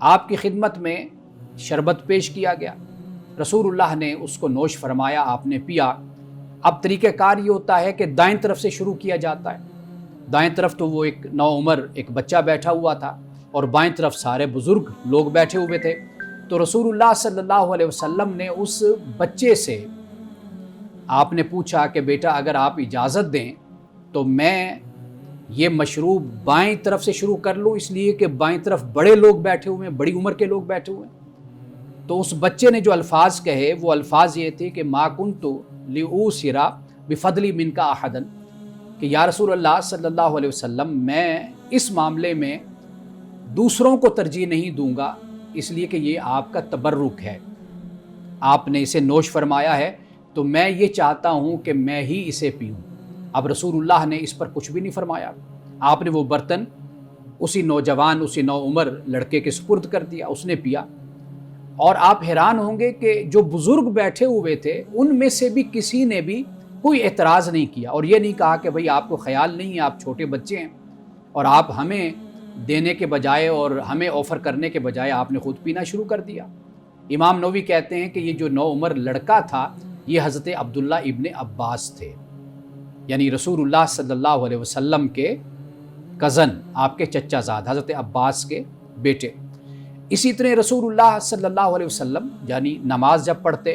آپ کی خدمت میں شربت پیش کیا گیا، رسول اللہ نے اس کو نوش فرمایا، آپ نے پیا۔ اب طریقہ کار یہ ہوتا ہے کہ دائیں طرف سے شروع کیا جاتا ہے۔ دائیں طرف تو وہ ایک نوعمر ایک بچہ بیٹھا ہوا تھا اور بائیں طرف سارے بزرگ لوگ بیٹھے ہوئے تھے۔ تو رسول اللہ صلی اللہ علیہ وسلم نے اس بچے سے آپ نے پوچھا کہ بیٹا اگر آپ اجازت دیں تو میں یہ مشروب بائیں طرف سے شروع کر لوں، اس لیے کہ بائیں طرف بڑے لوگ بیٹھے ہوئے ہیں، بڑی عمر کے لوگ بیٹھے ہوئے ہیں۔ تو اس بچے نے جو الفاظ کہے وہ الفاظ یہ تھے کہ ما کنت لأوسر بفضل منک احدا، کہ یا رسول اللہ صلی اللہ علیہ وسلم میں اس معاملے میں دوسروں کو ترجیح نہیں دوں گا، اس لیے کہ یہ آپ کا تبرک ہے، آپ نے اسے نوش فرمایا ہے تو میں یہ چاہتا ہوں کہ میں ہی اسے پیوں۔ اب رسول اللہ نے اس پر کچھ بھی نہیں فرمایا، آپ نے وہ برتن اسی نوجوان اسی نوعمر لڑکے کے سپرد کر دیا، اس نے پیا۔ اور آپ حیران ہوں گے کہ جو بزرگ بیٹھے ہوئے تھے ان میں سے بھی کسی نے بھی کوئی اعتراض نہیں کیا اور یہ نہیں کہا کہ بھئی آپ کو خیال نہیں ہے، آپ چھوٹے بچے ہیں اور آپ ہمیں دینے کے بجائے اور ہمیں آفر کرنے کے بجائے آپ نے خود پینا شروع کر دیا۔ امام نووی کہتے ہیں کہ یہ جو نوعمر لڑکا تھا یہ حضرت عبداللہ ابن عباس تھے، یعنی رسول اللہ صلی اللہ علیہ وسلم کے کزن، آپ کے چچا زاد حضرت عباس کے بیٹے۔ اسی طرح رسول اللہ صلی اللہ علیہ وسلم یعنی نماز جب پڑھتے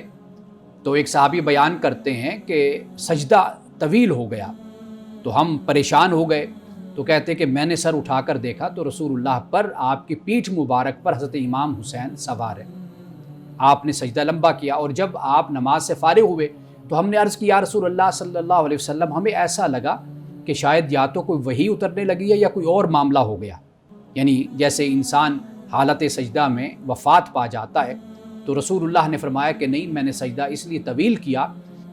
تو ایک صحابی بیان کرتے ہیں کہ سجدہ طویل ہو گیا تو ہم پریشان ہو گئے، تو کہتے کہ میں نے سر اٹھا کر دیکھا تو رسول اللہ پر آپ کی پیٹھ مبارک پر حضرت امام حسین سوار ہے۔ آپ نے سجدہ لمبا کیا اور جب آپ نماز سے فارغ ہوئے تو ہم نے عرض کیا رسول اللہ صلی اللہ علیہ وسلم ہمیں ایسا لگا کہ شاید یا تو کوئی وحی اترنے لگی ہے یا کوئی اور معاملہ ہو گیا، یعنی جیسے انسان حالت سجدہ میں وفات پا جاتا ہے۔ تو رسول اللہ نے فرمایا کہ نہیں، میں نے سجدہ اس لیے طویل کیا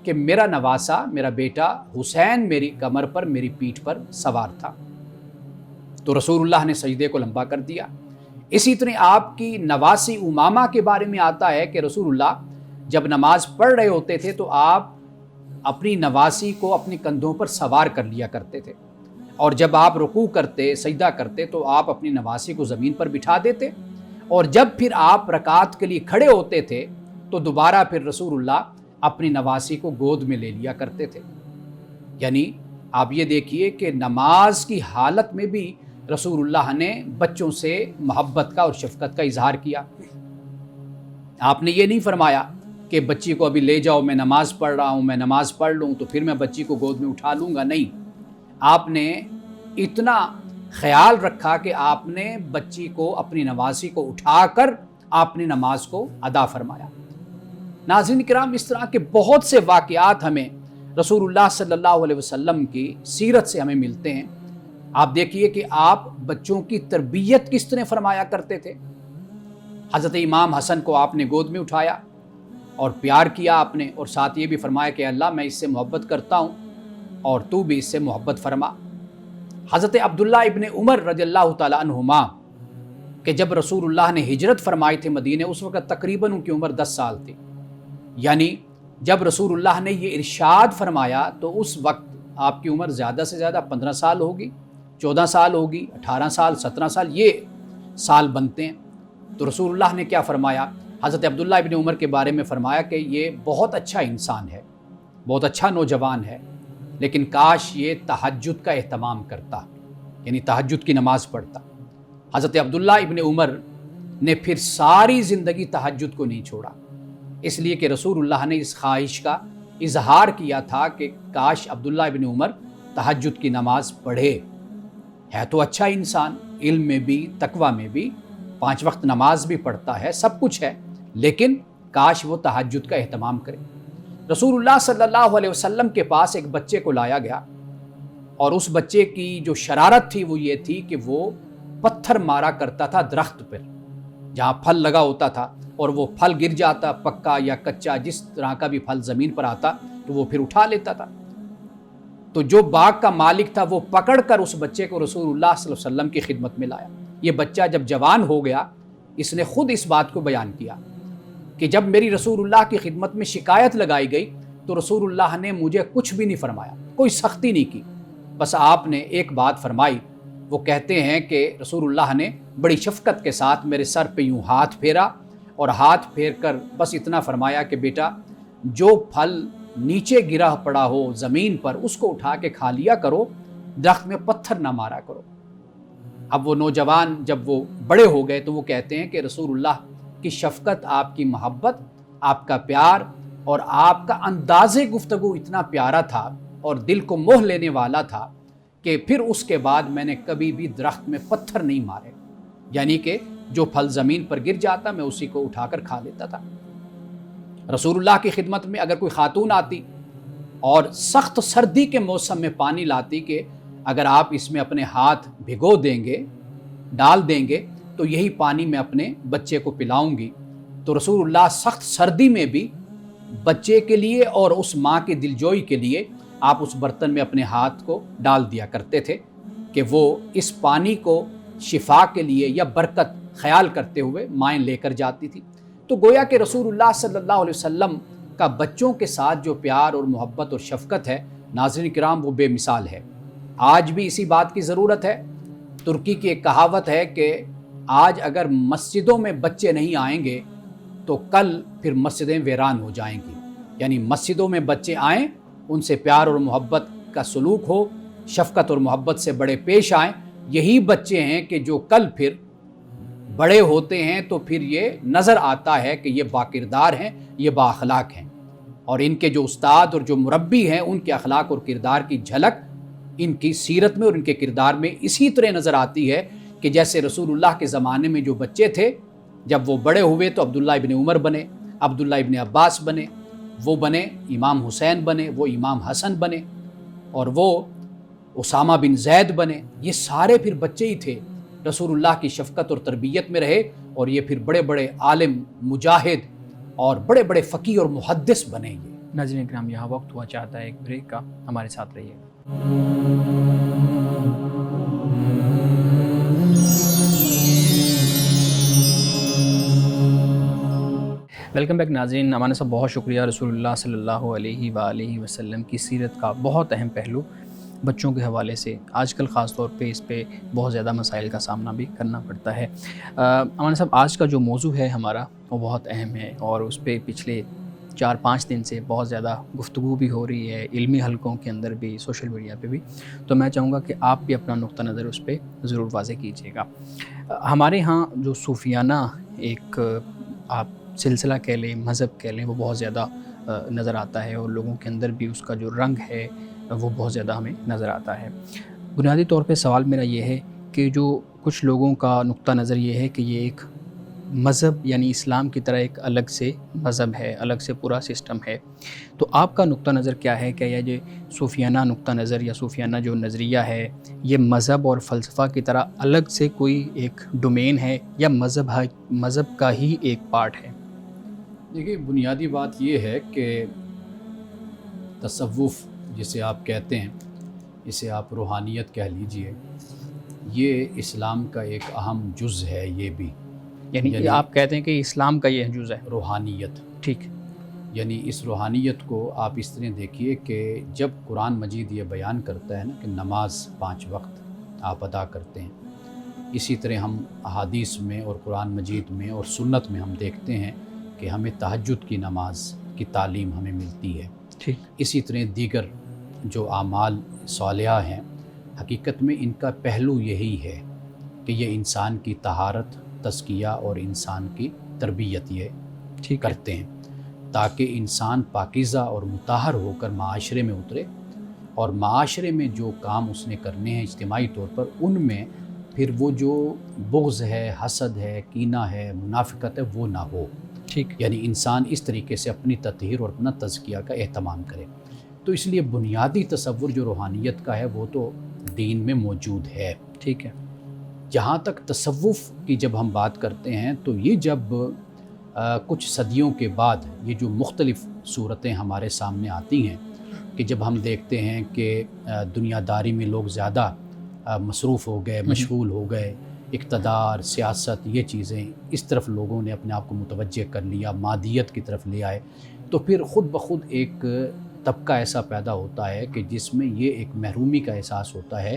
کہ میرا نواسا میرا بیٹا حسین میری کمر پر میری پیٹھ پر سوار تھا۔ تو رسول اللہ نے سجدے کو لمبا کر دیا۔ اسی طرح آپ کی نواسی امامہ کے بارے میں آتا ہے کہ رسول اللہ جب نماز پڑھ رہے ہوتے تھے تو آپ اپنی نواسی کو اپنے کندھوں پر سوار کر لیا کرتے تھے، اور جب آپ رکوع کرتے سجدہ کرتے تو آپ اپنی نواسی کو زمین پر بٹھا دیتے، اور جب پھر آپ رکعت کے لیے کھڑے ہوتے تھے تو دوبارہ پھر رسول اللہ اپنی نواسی کو گود میں لے لیا کرتے تھے۔ یعنی آپ یہ دیکھیے کہ نماز کی حالت میں بھی رسول اللہ نے بچوں سے محبت کا اور شفقت کا اظہار کیا۔ آپ نے یہ نہیں فرمایا کہ بچی کو ابھی لے جاؤ، میں نماز پڑھ رہا ہوں، میں نماز پڑھ لوں تو پھر میں بچی کو گود میں اٹھا لوں گا، نہیں، آپ نے اتنا خیال رکھا کہ آپ نے بچی کو اپنی نواسی کو اٹھا کر آپ نے نماز کو ادا فرمایا۔ ناظرین کرام، اس طرح کے بہت سے واقعات ہمیں رسول اللہ صلی اللہ علیہ وسلم کی سیرت سے ہمیں ملتے ہیں۔ آپ دیکھیے کہ آپ بچوں کی تربیت کس طرح فرمایا کرتے تھے۔ حضرت امام حسن کو آپ نے گود میں اٹھایا اور پیار کیا آپ نے، اور ساتھ یہ بھی فرمایا کہ اللہ میں اس سے محبت کرتا ہوں اور تو بھی اس سے محبت فرما۔ حضرت عبداللہ ابن عمر رضی اللہ تعالیٰ عنہما کہ جب رسول اللہ نے ہجرت فرمائی تھی مدینے، اس وقت تقریباً ان کی عمر 10 سال تھی، یعنی جب رسول اللہ نے یہ ارشاد فرمایا تو اس وقت آپ کی عمر زیادہ سے زیادہ 15 سال ہوگی، 14 سال ہوگی، 18 سال، 17 سال، یہ سال بنتے ہیں۔ تو رسول اللہ نے کیا فرمایا؟ حضرت عبداللہ ابن عمر کے بارے میں فرمایا کہ یہ بہت اچھا انسان ہے، بہت اچھا نوجوان ہے، لیکن کاش یہ تہجد کا اہتمام کرتا، یعنی تہجد کی نماز پڑھتا۔ حضرت عبداللہ ابن عمر نے پھر ساری زندگی تہجد کو نہیں چھوڑا، اس لیے کہ رسول اللہ نے اس خواہش کا اظہار کیا تھا کہ کاش عبداللہ ابن عمر تہجد کی نماز پڑھے۔ ہے تو اچھا انسان، علم میں بھی تقوی میں بھی، 5 وقت نماز بھی پڑھتا ہے، سب کچھ ہے، لیکن کاش وہ تہجد کا اہتمام کرے۔ رسول اللہ صلی اللہ علیہ وسلم کے پاس ایک بچے کو لایا گیا، اور اس بچے کی جو شرارت تھی وہ یہ تھی کہ وہ پتھر مارا کرتا تھا درخت پر جہاں پھل لگا ہوتا تھا، اور وہ پھل گر جاتا، پکا یا کچا، جس طرح کا بھی پھل زمین پر آتا تو وہ پھر اٹھا لیتا تھا۔ تو جو باغ کا مالک تھا وہ پکڑ کر اس بچے کو رسول اللہ صلی اللہ علیہ وسلم کی خدمت میں لایا۔ یہ بچہ جب جوان ہو گیا، اس نے خود اس بات کو بیان کیا کہ جب میری رسول اللہ کی خدمت میں شکایت لگائی گئی تو رسول اللہ نے مجھے کچھ بھی نہیں فرمایا، کوئی سختی نہیں کی، بس آپ نے ایک بات فرمائی وہ کہتے ہیں کہ رسول اللہ نے بڑی شفقت کے ساتھ میرے سر پہ یوں ہاتھ پھیرا اور ہاتھ پھیر کر بس اتنا فرمایا کہ بیٹا جو پھل نیچے گرا پڑا ہو زمین پر اس کو اٹھا کے کھا لیا کرو، درخت میں پتھر نہ مارا کرو۔ اب وہ نوجوان جب وہ بڑے ہو گئے تو وہ کہتے ہیں کہ رسول اللہ کی شفقت، آپ کی محبت، آپ کا پیار اور آپ کا انداز گفتگو اتنا پیارا تھا اور دل کو موہ لینے والا تھا کہ پھر اس کے بعد میں نے کبھی بھی درخت میں پتھر نہیں مارے، یعنی کہ جو پھل زمین پر گر جاتا میں اسی کو اٹھا کر کھا لیتا تھا۔ رسول اللہ کی خدمت میں اگر کوئی خاتون آتی اور سخت سردی کے موسم میں پانی لاتی کہ اگر آپ اس میں اپنے ہاتھ بھگو دیں گے، ڈال دیں گے تو یہی پانی میں اپنے بچے کو پلاؤں گی، تو رسول اللہ سخت سردی میں بھی بچے کے لیے اور اس ماں کی دلجوئی کے لیے آپ اس برتن میں اپنے ہاتھ کو ڈال دیا کرتے تھے کہ وہ اس پانی کو شفا کے لیے یا برکت خیال کرتے ہوئے مائیں لے کر جاتی تھی۔ تو گویا کہ رسول اللہ صلی اللہ علیہ وسلم کا بچوں کے ساتھ جو پیار اور محبت اور شفقت ہے ناظرین کرام وہ بے مثال ہے۔ آج بھی اسی بات کی ضرورت ہے۔ ترکی کی ایک کہاوت ہے کہ آج اگر مسجدوں میں بچے نہیں آئیں گے تو کل پھر مسجدیں ویران ہو جائیں گی، یعنی مسجدوں میں بچے آئیں، ان سے پیار اور محبت کا سلوک ہو، شفقت اور محبت سے بڑے پیش آئیں، یہی بچے ہیں کہ جو کل پھر بڑے ہوتے ہیں تو پھر یہ نظر آتا ہے کہ یہ باکردار ہیں، یہ با اخلاق ہیں، اور ان کے جو استاد اور جو مربی ہیں ان کے اخلاق اور کردار کی جھلک ان کی سیرت میں اور ان کے کردار میں اسی طرح نظر آتی ہے کہ جیسے رسول اللہ کے زمانے میں جو بچے تھے جب وہ بڑے ہوئے تو عبداللہ ابن عمر بنے، عبداللہ ابن عباس بنے، وہ بنے امام حسین بنے، وہ امام حسن بنے، اور وہ اسامہ بن زید بنے، یہ سارے پھر بچے ہی تھے، رسول اللہ کی شفقت اور تربیت میں رہے اور یہ پھر بڑے بڑے عالم، مجاہد اور بڑے بڑے فقیہ اور محدث بنے۔ یہ ناظرین کرام یہاں وقت ہوا چاہتا ہے ایک بریک کا، ہمارے ساتھ رہیے گا۔ ویلکم بیک ناظرین، امان صاحب بہت شکریہ۔ رسول اللہ صلی اللہ علیہ وآلہ وسلم کی سیرت کا بہت اہم پہلو بچوں کے حوالے سے آج کل خاص طور پہ اس پہ بہت زیادہ مسائل کا سامنا بھی کرنا پڑتا ہے۔ امان صاحب آج کا جو موضوع ہے ہمارا وہ بہت اہم ہے اور اس پہ پچھلے 4-5 دن سے بہت زیادہ گفتگو بھی ہو رہی ہے، علمی حلقوں کے اندر بھی، سوشل میڈیا پہ بھی، تو میں چاہوں گا کہ آپ بھی اپنا نقطہ نظر اس پہ ضرور واضح کیجیے گا۔ ہمارے ہاں جو صوفیانہ ایک آپ سلسلہ کہہ لیں، مذہب کہہ لیں، وہ بہت زیادہ نظر آتا ہے اور لوگوں کے اندر بھی اس کا جو رنگ ہے وہ بہت زیادہ ہمیں نظر آتا ہے۔ بنیادی طور پہ سوال میرا یہ ہے کہ جو کچھ لوگوں کا نقطہ نظر یہ ہے کہ یہ ایک مذہب یعنی اسلام کی طرح ایک الگ سے مذہب ہے، الگ سے پورا سسٹم ہے، تو آپ کا نقطہ نظر کیا ہے؟ کیا یہ صوفیانہ نقطہ نظر یا صوفیانہ جو نظریہ ہے یہ مذہب اور فلسفہ کی طرح الگ سے کوئی ایک ڈومین ہے یا مذہب کا ہی ایک پارٹ ہے؟ دیکھیے بنیادی بات یہ ہے کہ تصوف جسے آپ کہتے ہیں، اسے آپ روحانیت کہہ لیجئے، یہ اسلام کا ایک اہم جز ہے۔ یہ بھی یعنی آپ کہتے ہیں کہ اسلام کا یہ جز ہے روحانیت، ٹھیک، یعنی اس روحانیت کو آپ اس طرح دیکھیے کہ جب قرآن مجید یہ بیان کرتا ہے نا کہ نماز 5 وقت آپ ادا کرتے ہیں، اسی طرح ہم احادیث میں اور قرآن مجید میں اور سنت میں ہم دیکھتے ہیں کہ ہمیں تہجد کی نماز کی تعلیم ہمیں ملتی ہے، ٹھیک، اسی طرح دیگر جو اعمال صالحہ ہیں، حقیقت میں ان کا پہلو یہی ہے کہ یہ انسان کی طہارت، تزکیہ اور انسان کی تربیت یہ ٹھیک کرتے ہیں تاکہ انسان پاکیزہ اور مطہر ہو کر معاشرے میں اترے، اور معاشرے میں جو کام اس نے کرنے ہیں اجتماعی طور پر ان میں پھر وہ جو بغض ہے، حسد ہے، کینہ ہے، منافقت ہے وہ نہ ہو، ٹھیک، یعنی انسان اس طریقے سے اپنی تطہیر اور اپنا تزکیہ کا اہتمام کرے۔ تو اس لیے بنیادی تصور جو روحانیت کا ہے وہ تو دین میں موجود ہے۔ ٹھیک ہے، جہاں تک تصوف کی جب ہم بات کرتے ہیں تو یہ جب کچھ صدیوں کے بعد یہ جو مختلف صورتیں ہمارے سامنے آتی ہیں کہ جب ہم دیکھتے ہیں کہ دنیا داری میں لوگ زیادہ مصروف ہو گئے، مشغول ہو گئے، اقتدار، سیاست، یہ چیزیں اس طرف لوگوں نے اپنے آپ کو متوجہ کر لیا، مادیت کی طرف لے آئے، تو پھر خود بخود ایک طبقہ ایسا پیدا ہوتا ہے کہ جس میں یہ ایک محرومی کا احساس ہوتا ہے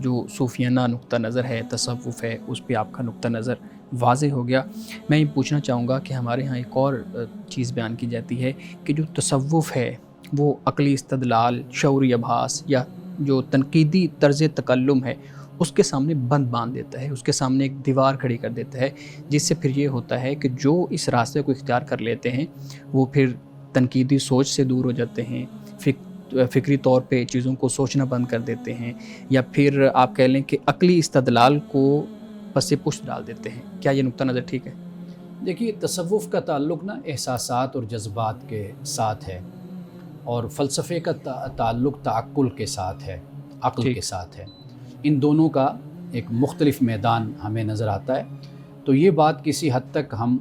جو صوفیانہ نقطہ نظر ہے، تصوف ہے، اس پہ آپ کا نقطہ نظر واضح ہو گیا۔ میں یہ پوچھنا چاہوں گا کہ ہمارے ہاں ایک اور چیز بیان کی جاتی ہے کہ جو تصوف ہے وہ عقلی استدلال، شعوری ابحاث یا جو تنقیدی طرز تکلم ہے اس کے سامنے بند باندھ دیتا ہے، اس کے سامنے ایک دیوار کھڑی کر دیتا ہے، جس سے پھر یہ ہوتا ہے کہ جو اس راستے کو اختیار کر لیتے ہیں وہ پھر تنقیدی سوچ سے دور ہو جاتے ہیں، فکری طور پہ چیزوں کو سوچنا بند کر دیتے ہیں، یا پھر آپ کہہ لیں کہ عقلی استدلال کو پس پشت ڈال دیتے ہیں۔ کیا یہ نقطہ نظر ٹھیک ہے؟ دیکھیے، تصوف کا تعلق نا احساسات اور جذبات کے ساتھ ہے، اور فلسفے کا تعلق تعقل کے ساتھ ہے، عقل کے ساتھ ہے۔ ان دونوں کا ایک مختلف میدان ہمیں نظر آتا ہے۔ تو یہ بات کسی حد تک ہم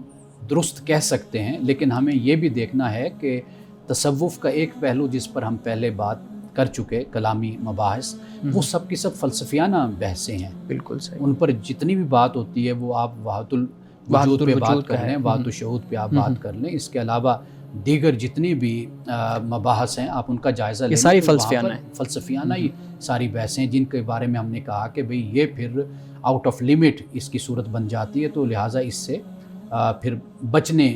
درست کہہ سکتے ہیں، لیکن ہمیں یہ بھی دیکھنا ہے کہ تصوف کا ایک پہلو جس پر ہم پہلے بات کر چکے، کلامی مباحث، وہ سب کی سب فلسفیانہ بحثیں ہیں۔ بالکل صحیح۔ ان پر جتنی بھی بات ہوتی ہے وہ آپ وحدت الوجود پہ بات کر لیں، وحدت الشہود پہ آپ بات کر لیں، اس کے علاوہ دیگر جتنی بھی مباحث ہیں آپ ان کا جائزہ لیں۔ یہ ساری فلسفیانہ ہیں، فلسفیانہ ہی ساری بحثیں ہیں، جن کے بارے میں ہم نے کہا کہ بھئی یہ پھر آؤٹ آف لیمٹ اس کی صورت بن جاتی ہے، تو لہٰذا اس سے پھر بچنے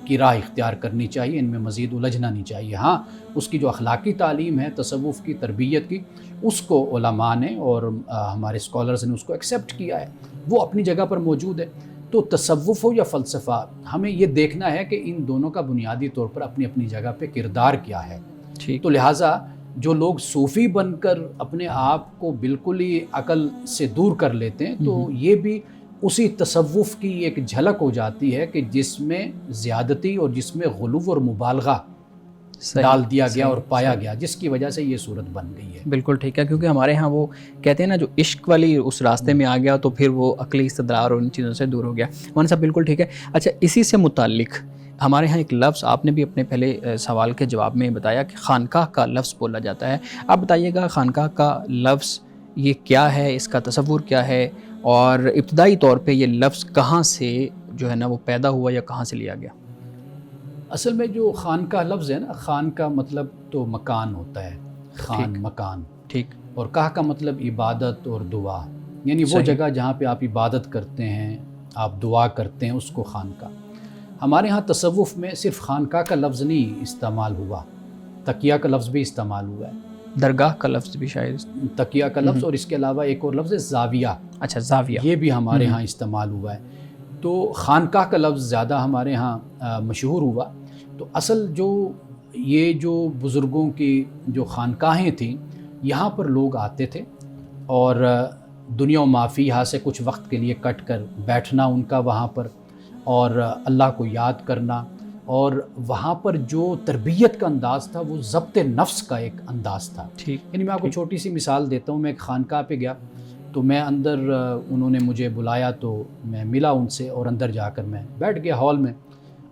کی راہ اختیار کرنی چاہیے، ان میں مزید الجھنا نہیں چاہیے۔ ہاں، اس کی جو اخلاقی تعلیم ہے تصوف کی، تربیت کی، اس کو علماء نے اور ہمارے اسکالرز نے اس کو ایکسیپٹ کیا ہے، وہ اپنی جگہ پر موجود ہے۔ تو تصوف ہو یا فلسفہ، ہمیں یہ دیکھنا ہے کہ ان دونوں کا بنیادی طور پر اپنی اپنی جگہ پہ کردار کیا ہے۔ تو لہٰذا جو لوگ صوفی بن کر اپنے آپ کو بالکل ہی عقل سے دور کر لیتے ہیں، تو یہ بھی اسی تصوف کی ایک جھلک ہو جاتی ہے کہ جس میں زیادتی اور جس میں غلو اور مبالغہ ڈال دیا گیا اور پایا گیا، جس کی وجہ سے یہ صورت بن گئی ہے۔ بالکل ٹھیک ہے، کیونکہ ہمارے ہاں وہ کہتے ہیں نا، جو عشق والی اس راستے میں آ گیا تو پھر وہ عقلی استدلال اور ان چیزوں سے دور ہو گیا۔ مولانا صاحب بالکل ٹھیک ہے۔ اچھا، اسی سے متعلق ہمارے ہاں ایک لفظ آپ نے بھی اپنے پہلے سوال کے جواب میں بتایا کہ خانقاہ کا لفظ بولا جاتا ہے۔ آپ بتائیے گا خانقاہ کا لفظ یہ کیا ہے، اس کا تصور کیا ہے، اور ابتدائی طور پہ یہ لفظ کہاں سے جو ہے نا وہ پیدا ہوا یا کہاں سے لیا گیا؟ اصل میں جو خانقاہ لفظ ہے نا، خان کا مطلب تو مکان ہوتا ہے، خان مکان، ٹھیک، اور کاہ کا مطلب عبادت اور دعا، یعنی وہ جگہ جہاں پہ آپ عبادت کرتے ہیں، آپ دعا کرتے ہیں، اس کو خانقاہ۔ ہمارے ہاں تصوف میں صرف خانقاہ کا لفظ نہیں استعمال ہوا، تقیہ کا لفظ بھی استعمال ہوا ہے، درگاہ کا لفظ بھی شاید، تقیہ کا لفظ، اور اس کے علاوہ ایک اور لفظ ہے زاویہ۔ اچھا، زاویہ، یہ بھی ہمارے ہاں استعمال ہوا ہے۔ تو خانقاہ کا لفظ زیادہ ہمارے ہاں مشہور ہوا۔ تو اصل جو بزرگوں کی جو خانقاہیں تھیں، یہاں پر لوگ آتے تھے اور دنیا و مافی یہاں سے کچھ وقت کے لیے کٹ کر بیٹھنا ان کا وہاں پر، اور اللہ کو یاد کرنا، اور وہاں پر جو تربیت کا انداز تھا وہ ضبط نفس کا ایک انداز تھا۔ یعنی میں آپ کو چھوٹی سی مثال دیتا ہوں، میں ایک خانقاہ پہ گیا تو میں اندر، انہوں نے مجھے بلایا تو میں ملا ان سے، اور اندر جا کر میں بیٹھ گیا ہال میں،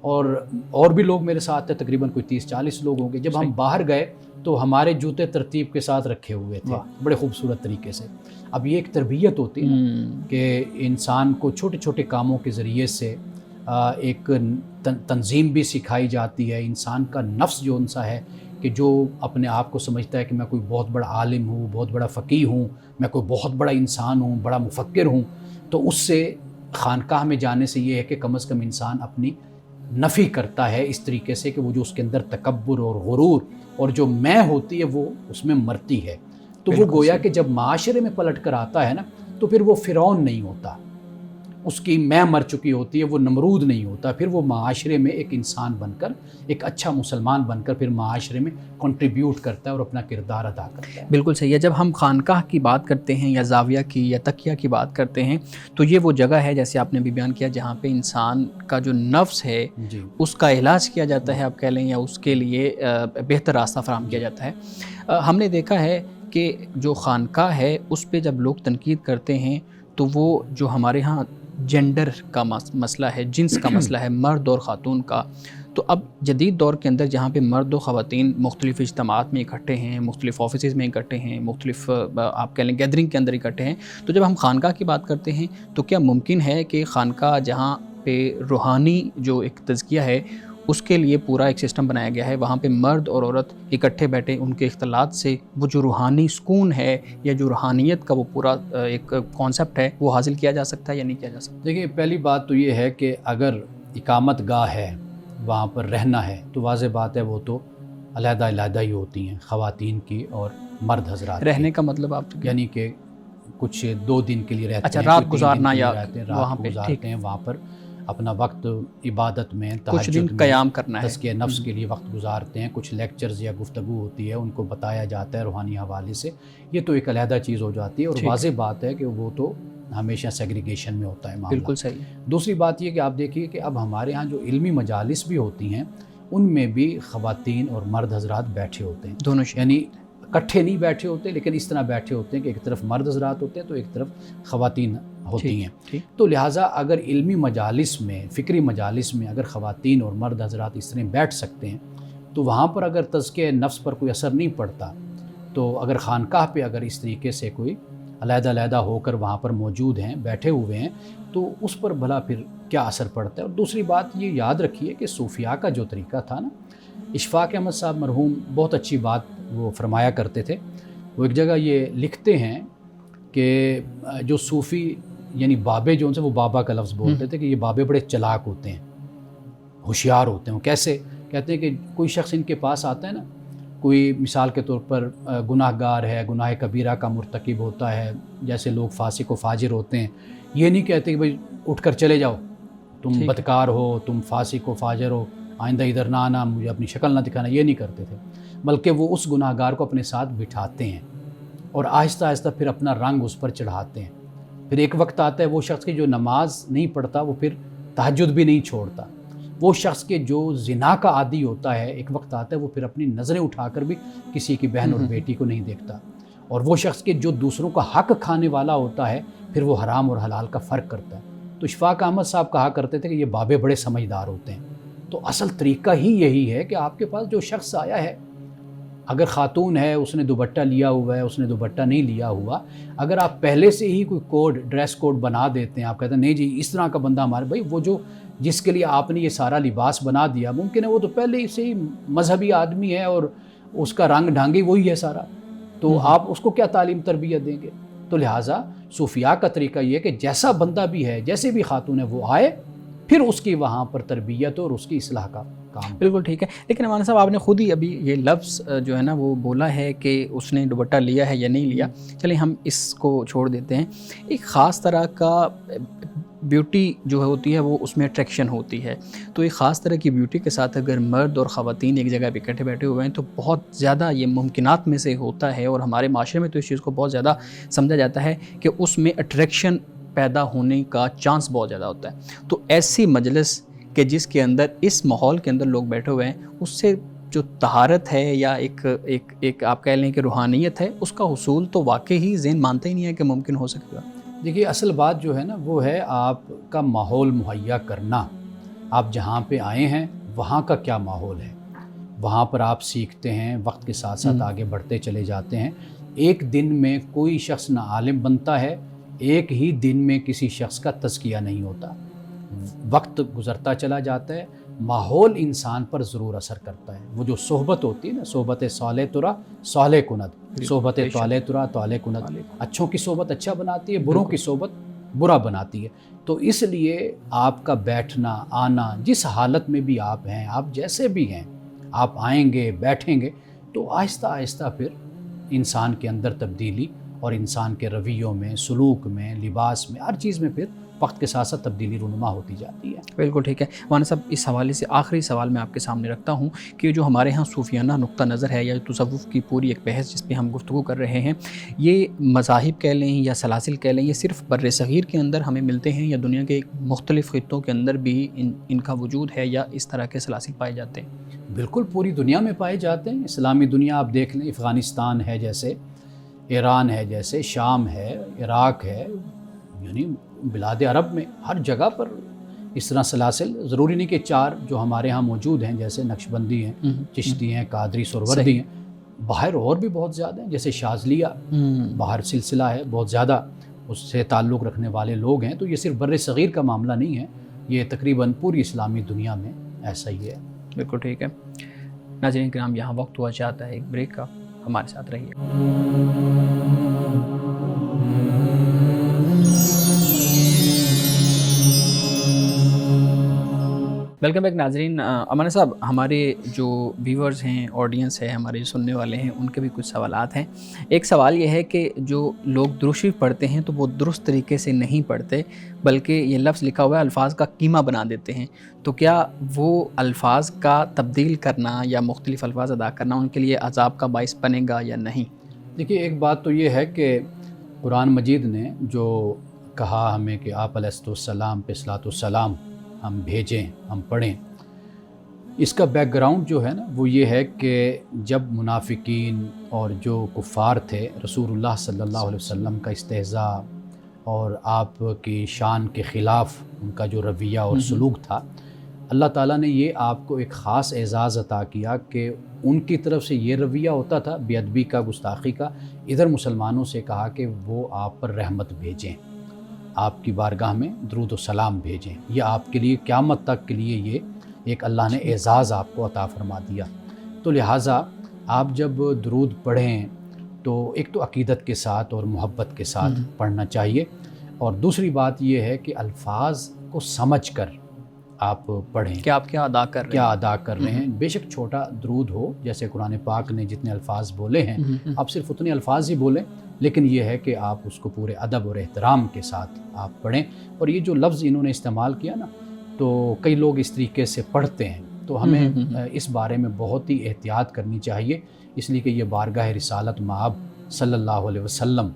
اور بھی لوگ میرے ساتھ تھے، تقریباً کوئی 30-40 لوگ ہوں گے۔ جب ہم باہر گئے تو ہمارے جوتے ترتیب کے ساتھ رکھے ہوئے تھے، بڑے خوبصورت طریقے سے۔ اب یہ ایک تربیت ہوتی ہے کہ انسان کو چھوٹے چھوٹے کاموں کے ذریعے سے ایک تنظیم بھی سکھائی جاتی ہے۔ انسان کا نفس جو ان سا ہے کہ جو اپنے آپ کو سمجھتا ہے کہ میں کوئی بہت بڑا عالم ہوں، بہت بڑا فقیہ ہوں، میں کوئی بہت بڑا انسان ہوں، بڑا مفکر ہوں، تو اس سے خانقاہ میں جانے سے یہ ہے کہ کم از کم انسان اپنی نفی کرتا ہے اس طریقے سے کہ وہ جو اس کے اندر تکبر اور غرور اور جو میں ہوتی ہے وہ اس میں مرتی ہے۔ تو وہ گویا کہ جب معاشرے میں پلٹ کر آتا ہے نا، تو پھر وہ فرعون نہیں ہوتا، اس کی میں مر چکی ہوتی ہے، وہ نمرود نہیں ہوتا، پھر وہ معاشرے میں ایک انسان بن کر، ایک اچھا مسلمان بن کر پھر معاشرے میں کنٹریبیوٹ کرتا ہے اور اپنا کردار ادا کرتا ہے۔ بالکل صحیح ہے۔ جب ہم خانقاہ کی بات کرتے ہیں یا زاویہ کی یا تقیہ کی بات کرتے ہیں تو یہ وہ جگہ ہے، جیسے آپ نے بھی بیان کیا، جہاں پہ انسان کا جو نفس ہے اس کا علاج کیا جاتا ہے، آپ کہہ لیں، یا اس کے لیے بہتر راستہ فراہم کیا جاتا ہے۔ ہم نے دیکھا ہے کہ جو خانقاہ ہے اس پہ جب لوگ تنقید کرتے ہیں تو وہ جو ہمارے ہاں جینڈر کا مسئلہ ہے، جنس کا مسئلہ ہے، مرد اور خاتون کا، تو اب جدید دور کے اندر جہاں پہ مرد و خواتین مختلف اجتماعات میں اکٹھے ہیں، مختلف آفیسز میں اکٹھے ہیں، مختلف آپ کہہ لیں گیدرنگ کے اندر اکٹھے ہیں، تو جب ہم خانقاہ کی بات کرتے ہیں تو کیا ممکن ہے کہ خانقاہ جہاں پہ روحانی جو ایک تزکیہ ہے اس کے لیے پورا ایک سسٹم بنایا گیا ہے. وہاں پہ مرد اور عورت اکٹھے بیٹھے ان کے اختلاط سے وہ جو روحانی سکون ہے یا جو روحانیت کا وہ پورا ایک کانسیپٹ ہے وہ حاصل کیا جا سکتا ہے یا نہیں کیا جا سکتا؟ دیکھیے پہلی بات تو یہ ہے کہ اگر اقامت گاہ ہے وہاں پر رہنا ہے تو واضح بات ہے وہ تو علیحدہ علیحدہ ہی ہوتی ہیں خواتین کی اور مرد حضرات. رہنے کا مطلب آپ یعنی کہ کچھ 2 دن کے لیے رہتے اچھا ہیں, رات کوئی 3 گزارنا دن کے لیے یا رہتے ہیں, وہاں رات پہ گزارتے ہیں وہاں پر, اپنا وقت عبادت میں کچھ تہجد دن میں قیام کرنا ہے, تزکیہ نفس کے لیے وقت گزارتے ہیں, کچھ لیکچرز یا گفتگو ہوتی ہے ان کو بتایا جاتا ہے روحانی حوالے سے. یہ تو ایک علیحدہ چیز ہو جاتی ہے اور واضح بات ہے کہ وہ تو ہمیشہ سیگریگیشن میں ہوتا ہے معاملہ. بالکل صحیح. دوسری بات یہ کہ آپ دیکھیے کہ اب ہمارے ہاں جو علمی مجالس بھی ہوتی ہیں ان میں بھی خواتین اور مرد حضرات بیٹھے ہوتے ہیں, دونوں یعنی اکٹھے نہیں بیٹھے ہوتے لیکن اس طرح بیٹھے ہوتے ہیں کہ ایک طرف مرد حضرات ہوتے ہیں تو ایک طرف خواتین ہوتی ہیں. تو لہٰذا اگر علمی مجالس میں, فکری مجالس میں اگر خواتین اور مرد حضرات اس طرح بیٹھ سکتے ہیں تو وہاں پر اگر تزکیہ نفس پر کوئی اثر نہیں پڑتا, تو اگر خانقاہ پہ اگر اس طریقے سے کوئی علیحدہ علیحدہ ہو کر وہاں پر موجود ہیں, بیٹھے ہوئے ہیں, تو اس پر بھلا پھر کیا اثر پڑتا ہے. اور دوسری بات یہ یاد رکھیے کہ صوفیاء کا جو طریقہ تھا نا, اشفاق احمد صاحب مرحوم بہت اچھی بات وہ فرمایا کرتے تھے. وہ ایک جگہ یہ لکھتے ہیں کہ جو صوفی یعنی بابے جو ان سے, وہ بابا کا لفظ بولتے تھے کہ یہ بابے بڑے چلاک ہوتے ہیں, ہوشیار ہوتے ہیں. وہ کیسے کہتے ہیں کہ کوئی شخص ان کے پاس آتا ہے نا, کوئی مثال کے طور پر گناہ گار ہے, گناہ کبیرہ کا مرتکب ہوتا ہے, جیسے لوگ فاسق و فاجر ہوتے ہیں, یہ نہیں کہتے کہ بھئی اٹھ کر چلے جاؤ, تم بدکار ہو, تم فاسق و فاجر ہو, آئندہ ادھر نہ آنا, مجھے اپنی شکل نہ دکھانا, یہ نہیں کرتے تھے. بلکہ وہ اس گناہ گار کو اپنے ساتھ بٹھاتے ہیں اور آہستہ آہستہ پھر اپنا رنگ اس پر چڑھاتے ہیں. پھر ایک وقت آتا ہے وہ شخص کی جو نماز نہیں پڑھتا وہ پھر تہجد بھی نہیں چھوڑتا. وہ شخص کے جو زنا کا عادی ہوتا ہے, ایک وقت آتا ہے وہ پھر اپنی نظریں اٹھا کر بھی کسی کی بہن اور بیٹی کو نہیں دیکھتا. اور وہ شخص کے جو دوسروں کا حق کھانے والا ہوتا ہے پھر وہ حرام اور حلال کا فرق کرتا ہے. تو اشفاق احمد صاحب کہا کرتے تھے کہ یہ بابے بڑے سمجھدار ہوتے ہیں. تو اصل طریقہ ہی یہی ہے کہ آپ کے پاس جو شخص آیا ہے, اگر خاتون ہے اس نے دوپٹہ لیا ہوا ہے, اس نے دوپٹہ نہیں لیا ہوا, اگر آپ پہلے سے ہی کوئی کوڈ, ڈریس کوڈ بنا دیتے ہیں, آپ کہتے ہیں نہیں جی اس طرح کا بندہ ہمارے, بھائی وہ جو جس کے لیے آپ نے یہ سارا لباس بنا دیا, ممکن ہے وہ تو پہلے سے ہی مذہبی آدمی ہے اور اس کا رنگ ڈھانگ ہی وہی ہے سارا, تو آپ اس کو کیا تعلیم تربیت دیں گے. تو لہٰذا صوفیاء کا طریقہ یہ ہے کہ جیسا بندہ بھی ہے, جیسے بھی خاتون ہے, وہ آئے, پھر اس کی وہاں پر تربیت اور اس کی اصلاح کا کام. بالکل ٹھیک ہے. لیکن مولانا صاحب آپ نے خود ہی ابھی یہ لفظ جو ہے نا وہ بولا ہے کہ اس نے دوپٹہ لیا ہے یا نہیں لیا, چلیں ہم اس کو چھوڑ دیتے ہیں. ایک خاص طرح کا بیوٹی جو ہوتی ہے وہ اس میں اٹریکشن ہوتی ہے, تو ایک خاص طرح کی بیوٹی کے ساتھ اگر مرد اور خواتین ایک جگہ پہ اکٹھے بیٹھے ہوئے ہیں تو بہت زیادہ یہ ممکنات میں سے ہوتا ہے, اور ہمارے معاشرے میں تو اس چیز کو بہت زیادہ سمجھا جاتا ہے کہ اس میں اٹریکشن پیدا ہونے کا چانس بہت زیادہ ہوتا ہے. تو ایسی مجلس کہ جس کے اندر, اس ماحول کے اندر لوگ بیٹھے ہوئے ہیں, اس سے جو طہارت ہے یا ایک آپ کہہ لیں کہ روحانیت ہے, اس کا حصول تو واقعی ہی ذہن مانتا ہی نہیں ہے کہ ممکن ہو سکے گا. دیکھیے اصل بات جو ہے نا وہ ہے آپ کا ماحول مہیا کرنا. آپ جہاں پہ آئے ہیں وہاں کا کیا ماحول ہے, وہاں پر آپ سیکھتے ہیں, وقت کے ساتھ ساتھ آگے بڑھتے چلے جاتے ہیں. ایک دن میں کوئی شخص نہ عالم بنتا ہے, ایک ہی دن میں کسی شخص کا تزکیہ نہیں ہوتا. وقت گزرتا چلا جاتا ہے, ماحول انسان پر ضرور اثر کرتا ہے. وہ جو صحبت ہوتی ہے نا, صحبت صالح ترا صالح کند, صحبت طالح ترا طالح کند. اچھوں کی صحبت اچھا بناتی ہے, بروں کی صحبت برا بناتی ہے. تو اس لیے آپ کا بیٹھنا آنا, جس حالت میں بھی آپ ہیں, آپ جیسے بھی ہیں, آپ آئیں گے بیٹھیں گے تو آہستہ آہستہ پھر انسان کے اندر تبدیلی, اور انسان کے رویوں میں, سلوک میں, لباس میں, ہر چیز میں پھر وقت کے ساتھ ساتھ تبدیلی رونما ہوتی جاتی ہے. بالکل ٹھیک ہے. مولانا صاحب اس حوالے سے آخری سوال میں آپ کے سامنے رکھتا ہوں کہ جو ہمارے ہاں صوفیانہ نقطہ نظر ہے یا تصوف کی پوری ایک بحث جس پہ ہم گفتگو کر رہے ہیں, یہ مذاہب کہہ لیں یا سلاسل کہہ لیں, یہ صرف بر صغیر کے اندر ہمیں ملتے ہیں یا دنیا کے مختلف خطوں کے اندر بھی ان کا وجود ہے یا اس طرح کے سلاسل پائے جاتے ہیں؟ بالکل پوری دنیا میں پائے جاتے ہیں. اسلامی دنیا آپ دیکھ لیں, افغانستان ہے جیسے, ایران ہے جیسے, شام ہے, عراق ہے, یعنی بلاد عرب میں ہر جگہ پر اس طرح سلاسل. ضروری نہیں کہ 4 جو ہمارے ہاں موجود ہیں جیسے نقشبندی ہیں, چشتی ہیں, قادری, سہروردی ہیں, باہر اور بھی بہت زیادہ ہیں. جیسے شاذلیہ باہر سلسلہ ہے بہت زیادہ, اس سے تعلق رکھنے والے لوگ ہیں. تو یہ صرف بر صغیر کا معاملہ نہیں ہے, یہ تقریباً پوری اسلامی دنیا میں ایسا ہی ہے. بالکل ٹھیک ہے ناظرین کرام، یہاں وقت ہوا چاہتا ہے ایک بریک کا، ہمارے ساتھ رہیے. ویلکم بیک ناظرین. امان صاحب، ہمارے جو ویورز ہیں، آڈینس ہے، ہمارے جو سننے والے ہیں، ان کے بھی کچھ سوالات ہیں. ایک سوال یہ ہے کہ جو لوگ درود شریف پڑھتے ہیں تو وہ درست طریقے سے نہیں پڑھتے، بلکہ یہ لفظ لکھا ہوا ہے الفاظ کا کیما بنا دیتے ہیں. تو کیا وہ الفاظ کا تبدیل کرنا یا مختلف الفاظ ادا کرنا ان کے لیے عذاب کا باعث بنے گا یا نہیں؟ دیکھیے، ایک بات تو یہ ہے کہ قرآن مجید نے جو کہا ہمیں کہ آپ علیہ السلام پہ صلاۃ والسلام ہم بھیجیں، ہم پڑھیں، اس کا بیک گراؤنڈ جو ہے نا وہ یہ ہے کہ جب منافقین اور جو کفار تھے رسول اللہ صلی اللہ علیہ وسلم کا استہزاء اور آپ کی شان کے خلاف ان کا جو رویہ اور سلوک تھا، اللہ تعالیٰ نے یہ آپ کو ایک خاص اعزاز عطا کیا کہ ان کی طرف سے یہ رویہ ہوتا تھا بے ادبی کا، گستاخی کا. ادھر مسلمانوں سے کہا کہ وہ آپ پر رحمت بھیجیں، آپ کی بارگاہ میں درود و سلام بھیجیں. یہ آپ کے لیے قیامت تک کے لیے یہ ایک اللہ نے اعزاز آپ کو عطا فرما دیا. تو لہٰذا آپ جب درود پڑھیں تو ایک تو عقیدت کے ساتھ اور محبت کے ساتھ پڑھنا چاہیے، اور دوسری بات یہ ہے کہ الفاظ کو سمجھ کر آپ پڑھیں کہ آپ کیا ادا کر رہے ہیں. بے شک چھوٹا درود ہو، جیسے قرآن پاک نے جتنے الفاظ بولے ہیں آپ صرف اتنے الفاظ ہی بولیں، لیکن یہ ہے کہ آپ اس کو پورے ادب اور احترام کے ساتھ آپ پڑھیں. اور یہ جو لفظ انہوں نے استعمال کیا نا، تو کئی لوگ اس طریقے سے پڑھتے ہیں، تو ہمیں اس بارے میں بہت ہی احتیاط کرنی چاہیے، اس لیے کہ یہ بارگاہ رسالت مآب صلی اللہ علیہ وسلم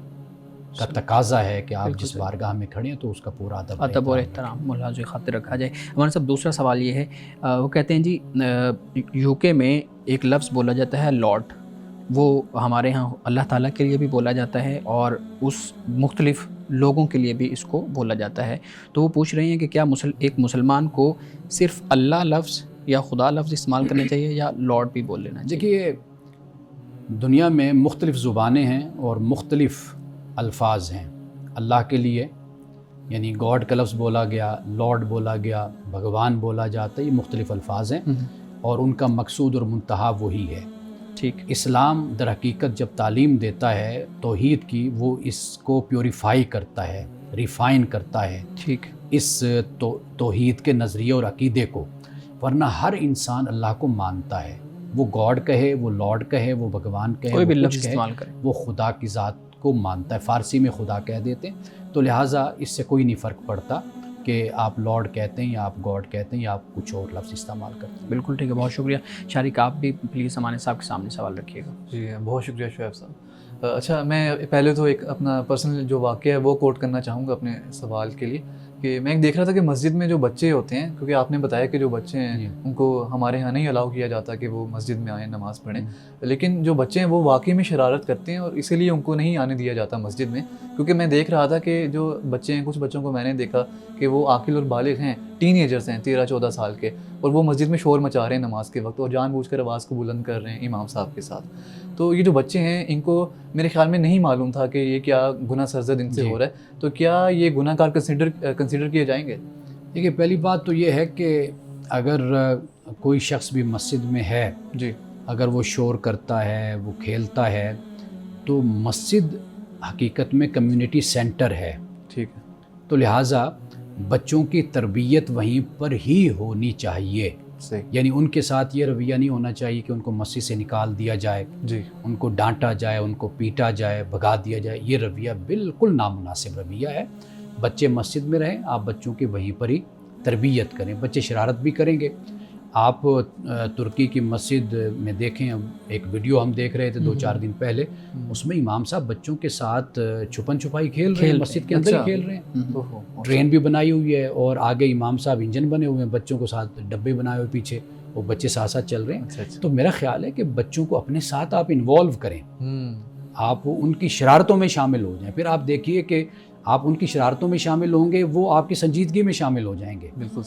کا تقاضا ہے کہ آپ جس بارگاہ میں کھڑے ہیں تو اس کا پورا ادب اور احترام ملاحظہ خاطر رکھا جائے. ہمارے صاحب دوسرا سوال یہ ہے، وہ کہتے ہیں جی یو کے میں ایک لفظ بولا جاتا ہے لاڈ، وہ ہمارے ہاں اللہ تعالیٰ کے لیے بھی بولا جاتا ہے اور اس مختلف لوگوں کے لیے بھی اس کو بولا جاتا ہے. تو وہ پوچھ رہے ہیں کہ کیا ایک مسلمان کو صرف اللہ لفظ یا خدا لفظ استعمال کرنا چاہیے یا لاڈ بھی بول لینا چاہیے؟ دیکھیے، دنیا میں مختلف زبانیں ہیں اور مختلف الفاظ ہیں. اللہ کے لیے یعنی گاڈ کا لفظ بولا گیا، لارڈ بولا گیا، بھگوان بولا جاتا ہے، یہ مختلف الفاظ ہیں اور ان کا مقصود اور منتہا وہی ہے. ٹھیک. اسلام در حقیقت جب تعلیم دیتا ہے توحید کی، وہ اس کو پیوریفائی کرتا ہے، ریفائن کرتا ہے ٹھیک اس توحید کے نظریے اور عقیدے کو. ورنہ ہر انسان اللہ کو مانتا ہے، وہ گاڈ کہے، وہ لارڈ کہے، وہ بھگوان کہے، کوئی بھی وہ لفظ کچھ کہے، استعمال کرے، وہ خدا کی ذات کو مانتا ہے. فارسی میں خدا کہہ دیتے ہیں، تو لہٰذا اس سے کوئی نہیں فرق پڑتا کہ آپ لارڈ کہتے ہیں یا آپ گاڈ کہتے ہیں یا آپ کچھ اور لفظ استعمال کرتے ہیں. بالکل ٹھیک ہے، بہت شکریہ. شارق آپ بھی پلیز ہمارے صاحب کے سامنے سوال رکھیے گا. جی بہت شکریہ شعیب صاحب. اچھا، میں پہلے تو ایک اپنا پرسنل جو واقعہ ہے وہ کوٹ کرنا چاہوں گا اپنے سوال کے لیے، کہ میں دیکھ رہا تھا کہ مسجد میں جو بچے ہوتے ہیں، کیونکہ آپ نے بتایا کہ جو بچے ہیں ان کو ہمارے ہاں نہیں الاؤ کیا جاتا کہ وہ مسجد میں آئیں نماز پڑھیں، لیکن جو بچے ہیں وہ واقعی میں شرارت کرتے ہیں اور اسی لیے ان کو نہیں آنے دیا جاتا مسجد میں. کیونکہ میں دیکھ رہا تھا کہ جو بچے ہیں، کچھ بچوں کو میں نے دیکھا کہ وہ عاقل اور بالغ ہیں، ٹین ایجرز ہیں 13-14 سال کے، اور وہ مسجد میں شور مچا رہے ہیں نماز کے وقت اور جان بوجھ کر آواز کو بلند کر رہے ہیں امام صاحب کے ساتھ. تو یہ جو بچے ہیں ان کو میرے خیال میں نہیں معلوم تھا کہ یہ کیا گناہ سرزد ان سے ہو رہا ہے، تو کیا یہ گناہ کار کنسیڈر کیے جائیں گے؟ دیکھیے، پہلی بات تو یہ ہے کہ اگر کوئی شخص بھی مسجد میں ہے، جی، اگر وہ شور کرتا ہے، وہ کھیلتا ہے، تو مسجد حقیقت میں کمیونٹی سینٹر ہے. ٹھیک ہے. تو لہٰذا بچوں کی تربیت وہیں پر ہی ہونی چاہیے. صحیح. یعنی ان کے ساتھ یہ رویہ نہیں ہونا چاہیے کہ ان کو مسجد سے نکال دیا جائے، جی، ان کو ڈانٹا جائے، ان کو پیٹا جائے، بھگا دیا جائے. یہ رویہ بالکل نامناسب رویہ ہے. بچے مسجد میں رہیں، آپ بچوں کی وہیں پر ہی تربیت کریں. بچے شرارت بھی کریں گے. آپ ترکی کی مسجد میں دیکھیں، ایک ویڈیو ہم دیکھ رہے تھے 2-4 دن پہلے، اس میں امام صاحب بچوں کے ساتھ چھپن چھپائی کھیل رہے ہیں، مسجد کے اندر ہی کھیل رہے ہیں. ٹرین بھی بنائی ہوئی ہے اور آگے امام صاحب انجن بنے ہوئے ہیں، بچوں کو ساتھ ڈبے بنائے ہوئے پیچھے، وہ بچے ساتھ ساتھ چل رہے ہیں. تو میرا خیال ہے کہ بچوں کو اپنے ساتھ آپ انوالو کریں، آپ ان کی شرارتوں میں شامل ہو جائیں. پھر آپ دیکھیے کہ آپ ان کی شرارتوں میں شامل ہوں گے، وہ آپ کی سنجیدگی میں شامل ہو جائیں گے. بالکل.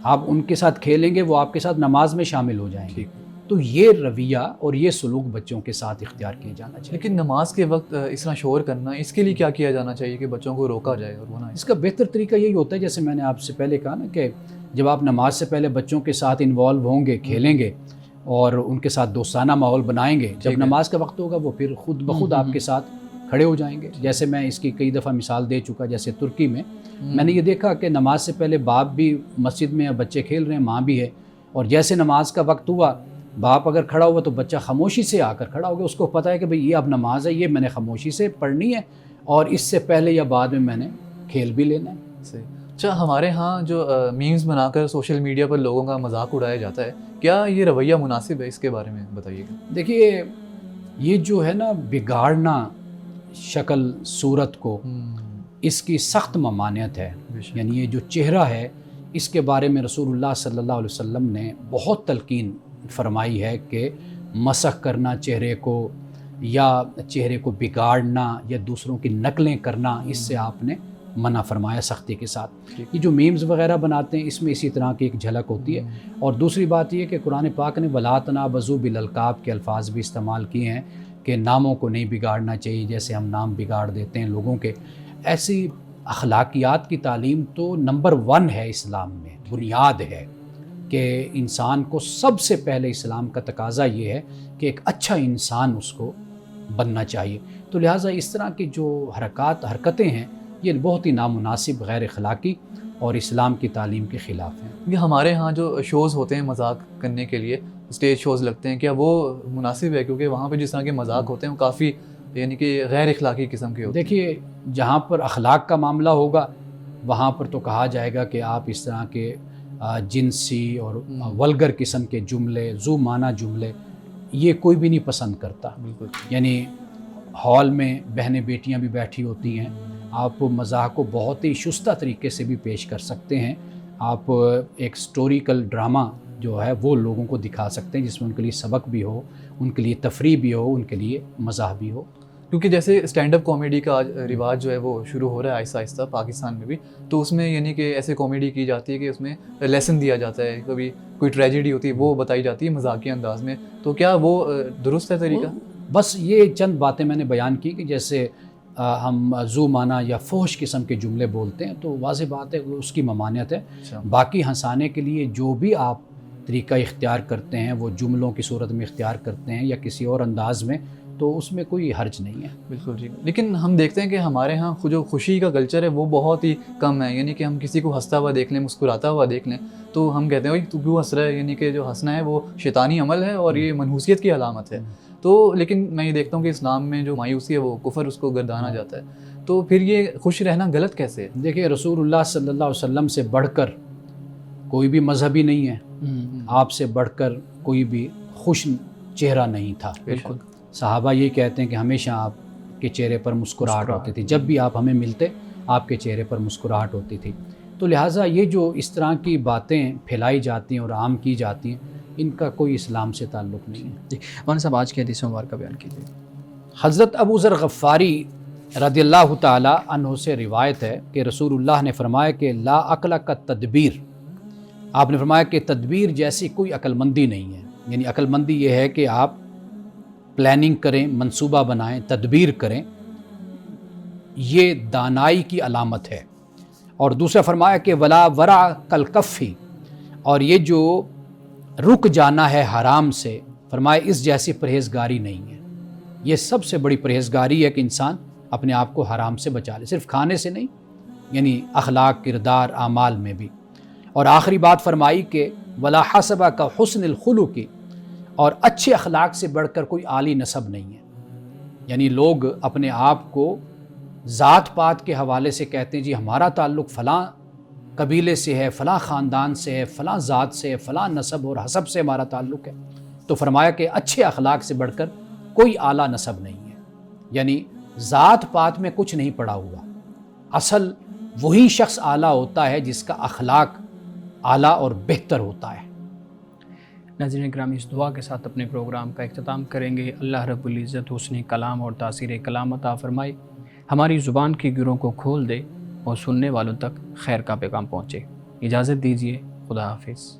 آپ ان کے ساتھ کھیلیں گے، وہ آپ کے ساتھ نماز میں شامل ہو جائیں گے. تو یہ رویہ اور یہ سلوک بچوں کے ساتھ اختیار کیا جانا چاہیے. لیکن نماز کے وقت اس طرح شور کرنا، اس کے لیے کیا کیا جانا چاہیے کہ بچوں کو روکا جائے اور وہ نہ؟ اس کا بہتر طریقہ یہی ہوتا ہے جیسے میں نے آپ سے پہلے کہا نا کہ جب آپ نماز سے پہلے بچوں کے ساتھ انوالو ہوں گے، کھیلیں گے اور ان کے ساتھ دوستانہ ماحول بنائیں گے، جب نماز کا وقت ہوگا وہ پھر خود بخود آپ کے ساتھ کھڑے ہو جائیں گے. جیسے میں اس کی کئی دفعہ مثال دے چکا، جیسے ترکی میں نے یہ دیکھا کہ نماز سے پہلے باپ بھی مسجد میں بچے کھیل رہے ہیں، ماں بھی ہے، اور جیسے نماز کا وقت ہوا باپ اگر کھڑا ہوا تو بچہ خاموشی سے آ کر کھڑا ہو گیا. اس کو پتہ ہے کہ بھئی یہ اب نماز ہے، یہ میں نے خاموشی سے پڑھنی ہے اور اس سے پہلے یا بعد میں نے کھیل بھی لینا ہے. صحیح. اچھا، ہمارے ہاں جو میمز بنا کر سوشل میڈیا پر لوگوں کا مذاق اڑایا جاتا ہے، کیا یہ رویہ مناسب ہے؟ اس کے بارے میں بتائیے گا. دیکھیے یہ جو ہے نا بگاڑنا شکل صورت کو، اس کی سخت ممانعت ہے. یعنی یہ جو چہرہ ہے اس کے بارے میں رسول اللہ صلی اللہ علیہ وسلم نے بہت تلقین فرمائی ہے کہ مسخ کرنا چہرے کو یا چہرے کو بگاڑنا یا دوسروں کی نقلیں کرنا، اس سے آپ نے منع فرمایا سختی کے ساتھ. یہ جو میمز وغیرہ بناتے ہیں اس میں اسی طرح کی ایک جھلک ہوتی ہے. اور دوسری بات یہ کہ قرآن پاک نے وَلَا تَنَابَزُوا بِالْأَلْقَابِ کے الفاظ بھی استعمال کیے ہیں کہ ناموں کو نہیں بگاڑنا چاہیے جیسے ہم نام بگاڑ دیتے ہیں لوگوں کے. ایسی اخلاقیات کی تعلیم تو نمبر 1 ہے اسلام میں، بنیاد ہے کہ انسان کو سب سے پہلے اسلام کا تقاضا یہ ہے کہ ایک اچھا انسان اس کو بننا چاہیے. تو لہٰذا اس طرح کی جو حرکتیں ہیں یہ بہت ہی نامناسب، غیر اخلاقی اور اسلام کی تعلیم کے خلاف ہیں. یہ ہمارے ہاں جو شوز ہوتے ہیں مذاق کرنے کے لیے، اسٹیج شوز لگتے ہیں، کیا وہ مناسب ہے؟ کیونکہ وہاں پہ جس طرح کے مذاق ہوتے ہیں وہ کافی یعنی کہ غیر اخلاقی قسم کے ہوتے ہیں. دیکھیے جہاں پر اخلاق کا معاملہ ہوگا وہاں پر تو کہا جائے گا کہ آپ اس طرح کے جنسی اور ولگر قسم کے جملے، ذو معنی جملے، یہ کوئی بھی نہیں پسند کرتا. بالکل. یعنی ہال میں بہنیں بیٹیاں بھی بیٹھی ہوتی ہیں، آپ مزاح کو بہت ہی شستہ طریقے سے بھی پیش کر سکتے ہیں. آپ ایک سٹوریکل ڈرامہ جو ہے وہ لوگوں کو دکھا سکتے ہیں جس میں ان کے لیے سبق بھی ہو، ان کے لیے تفریح بھی ہو، ان کے لیے مزاح بھی ہو. کیونکہ جیسے اسٹینڈ اپ کامیڈی کا رواج جو ہے وہ شروع ہو رہا ہے آہستہ آہستہ پاکستان میں بھی، تو اس میں یعنی کہ ایسے کامیڈی کی جاتی ہے کہ اس میں لیسن دیا جاتا ہے، کبھی کوئی ٹریجڈی ہوتی ہے وہ بتائی جاتی ہے مذاقیہ انداز میں. تو کیا وہ درست ہے طریقہ؟ بس یہ چند باتیں میں نے بیان کی کہ جیسے ہم ذو معنی یا فحش قسم کے جملے بولتے ہیں تو واضح بات ہے اس کی ممانعت ہے. باقی ہنسانے کے لیے جو بھی آپ طریقہ اختیار کرتے ہیں وہ جملوں کی صورت میں اختیار کرتے ہیں یا کسی اور انداز میں، تو اس میں کوئی حرج نہیں ہے. بالکل ٹھیک. لیکن ہم دیکھتے ہیں کہ ہمارے ہاں جو خوشی کا کلچر ہے وہ بہت ہی کم ہے. یعنی کہ ہم کسی کو ہنستا ہوا دیکھ لیں، مسکراتا ہوا دیکھ لیں تو ہم کہتے ہیں بھائی تو کیوں ہنس رہا ہے؟ یعنی کہ جو ہنسنا ہے وہ شیطانی عمل ہے اور یہ منحوسیت کی علامت ہے. تو لیکن میں یہ دیکھتا ہوں کہ اسلام میں جو مایوسی ہے وہ کفر، اس کو گردانا جاتا ہے. تو پھر یہ خوش رہنا غلط کیسے ہے؟ دیکھیے رسول اللہ صلی اللہ علیہ وسلم سے بڑھ کر کوئی بھی مذہبی نہیں ہے، آپ سے بڑھ کر کوئی بھی خوش چہرہ نہیں تھا. بالکل. صحابہ یہی کہتے ہیں کہ ہمیشہ آپ کے چہرے پر مسکراہٹ ہوتی تھی، جب بھی آپ ہمیں ملتے آپ کے چہرے پر مسکراہٹ ہوتی تھی. تو لہٰذا یہ جو اس طرح کی باتیں پھیلائی جاتی ہیں اور عام کی جاتی ہیں ان کا کوئی اسلام سے تعلق نہیں ہے. جی مولانا صاحب آج کے حدیث مبارکہ بیان کیجیے. حضرت ابو ذر غفاری رضی اللہ تعالی عنہ سے روایت ہے کہ رسول اللہ نے فرمایا کہ لا عقل کا تدبیر، آپ نے فرمایا کہ تدبیر جیسی کوئی عقل مندی نہیں ہے. یعنی عقل مندی یہ ہے کہ آپ پلاننگ کریں، منصوبہ بنائیں، تدبیر کریں، یہ دانائی کی علامت ہے. اور دوسرا فرمایا کہ ولا ورع کالکفی، اور یہ جو رک جانا ہے حرام سے، فرمایا اس جیسی پرہیزگاری نہیں ہے. یہ سب سے بڑی پرہیزگاری ہے کہ انسان اپنے آپ کو حرام سے بچا لے، صرف کھانے سے نہیں، یعنی اخلاق، کردار، اعمال میں بھی. اور آخری بات فرمائی کہ ولا حسب کا حسن الخلق، اور اچھے اخلاق سے بڑھ کر کوئی عالی نسب نہیں ہے. یعنی لوگ اپنے آپ کو ذات پات کے حوالے سے کہتے ہیں جی ہمارا تعلق فلاں قبیلے سے ہے، فلاں خاندان سے ہے، فلاں ذات سے ہے، فلاں نسب اور حسب سے ہمارا تعلق ہے. تو فرمایا کہ اچھے اخلاق سے بڑھ کر کوئی اعلیٰ نسب نہیں ہے. یعنی ذات پات میں کچھ نہیں پڑا ہوا، اصل وہی شخص اعلیٰ ہوتا ہے جس کا اخلاق اعلیٰ اور بہتر ہوتا ہے. ناظرین گرامی، اس دعا کے ساتھ اپنے پروگرام کا اختتام کریں گے. اللہ رب العزت حسن کلام اور تاثیر کلام عطا فرمائے، ہماری زبان کی گروں کو کھول دے اور سننے والوں تک خیر کا پیغام پہنچے. اجازت دیجیے، خدا حافظ.